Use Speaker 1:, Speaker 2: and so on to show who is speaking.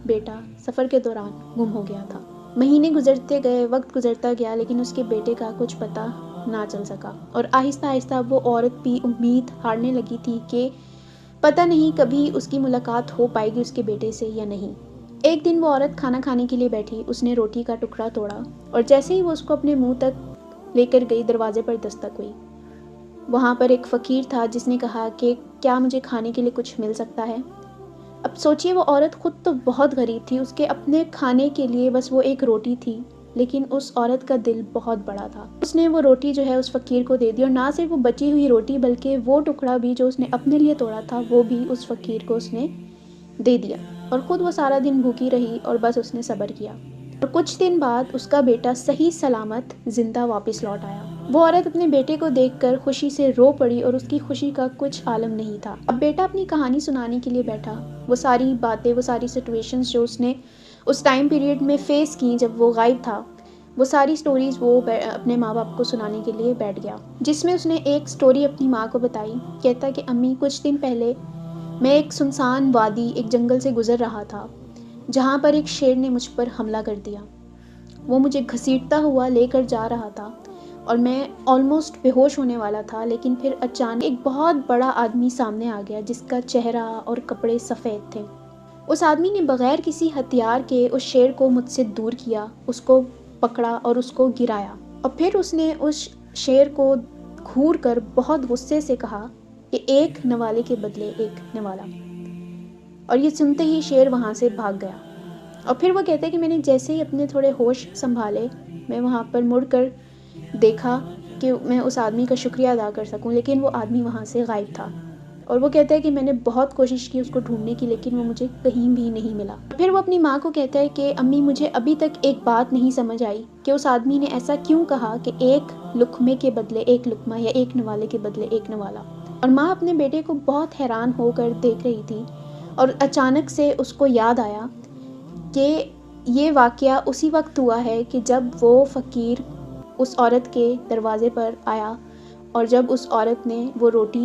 Speaker 1: بیٹا سفر کے دوران گم ہو گیا تھا۔ مہینے گزرتے گئے، وقت گزرتا گیا، لیکن اس کے بیٹے کا کچھ پتہ نہ چل سکا، اور آہستہ آہستہ وہ عورت بھی امید ہارنے لگی تھی کہ پتہ نہیں کبھی اس کی ملاقات ہو پائے گی اس کے بیٹے سے یا نہیں۔ ایک دن وہ عورت کھانا کھانے کے لیے بیٹھی، اس نے روٹی کا ٹکڑا توڑا، اور جیسے ہی وہ اس کو اپنے منہ تک لے کر گئی، دروازے پر دستک ہوئی۔ وہاں پر ایک فقیر تھا جس نے کہا کہ کیا مجھے کھانے کے لیے کچھ مل سکتا ہے؟ اب سوچئے، وہ عورت خود تو بہت غریب تھی، اس کے اپنے کھانے کے لیے بس وہ ایک روٹی تھی، لیکن اس عورت کا دل بہت بڑا تھا۔ اس نے وہ روٹی جو ہے اس فقیر کو دے دی، اور نہ صرف وہ بچی ہوئی روٹی بلکہ وہ ٹکڑا بھی جو اس نے اپنے لیے توڑا تھا وہ بھی اس فقیر کو اس نے دے دیا، اور خود وہ سارا دن بھوکی رہی اور بس اس نے صبر کیا۔ اور کچھ دن بعد اس کا بیٹا صحیح سلامت زندہ واپس لوٹ آیا۔ وہ عورت اپنے بیٹے کو دیکھ کر خوشی سے رو پڑی، اور اس کی خوشی کا کچھ عالم نہیں تھا۔ اب بیٹا اپنی کہانی سنانے کے لیے بیٹھا، وہ ساری باتیں، وہ ساری سچویشنز جو اس نے اس ٹائم پیریڈ میں فیس کی جب وہ غائب تھا، وہ ساری سٹوریز وہ اپنے ماں باپ کو سنانے کے لیے بیٹھ گیا، جس میں اس نے ایک سٹوری اپنی ماں کو بتائی۔ کہتا کہ امی، کچھ دن پہلے میں ایک سنسان وادی، ایک جنگل سے گزر رہا تھا، جہاں پر ایک شیر نے مجھ پر حملہ کر دیا۔ وہ مجھے گھسیٹتا ہوا لے کر جا رہا تھا، اور میں آلموسٹ بے ہوش ہونے والا تھا، لیکن پھر اچانک ایک بہت بڑا آدمی سامنے آ گیا جس کا چہرہ اور کپڑے سفید تھے۔ اس آدمی نے بغیر کسی ہتھیار کے اس شیر کو مجھ سے دور کیا، اس کو پکڑا اور اس کو گرایا، اور پھر اس نے اس شیر کو گھور کر بہت غصے سے کہا کہ ایک نوالے کے بدلے ایک نوالا، اور یہ سنتے ہی شیر وہاں سے بھاگ گیا۔ اور پھر وہ کہتے ہیں کہ میں نے جیسے ہی اپنے تھوڑے ہوش سنبھالے، میں وہاں پر مڑ کر دیکھا کہ میں اس آدمی کا شکریہ ادا کر سکوں، لیکن وہ آدمی وہاں سے غائب تھا۔ اور وہ کہتا ہے کہ میں نے بہت کوشش کی اس کو ڈھونڈنے کی، لیکن وہ مجھے کہیں بھی نہیں ملا۔ پھر وہ اپنی ماں کو کہتا ہے کہ امی، مجھے ابھی تک ایک بات نہیں سمجھ آئی کہ اس آدمی نے ایسا کیوں کہا کہ ایک لقمے کے بدلے ایک لقمہ، یا ایک نوالے کے بدلے ایک نوالا۔ اور ماں اپنے بیٹے کو بہت حیران ہو کر دیکھ رہی تھی، اور اچانک سے اس کو یاد آیا کہ یہ واقعہ اسی وقت ہوا ہے کہ جب وہ فقیر اس عورت کے دروازے پر آیا، اور جب اس عورت نے وہ روٹی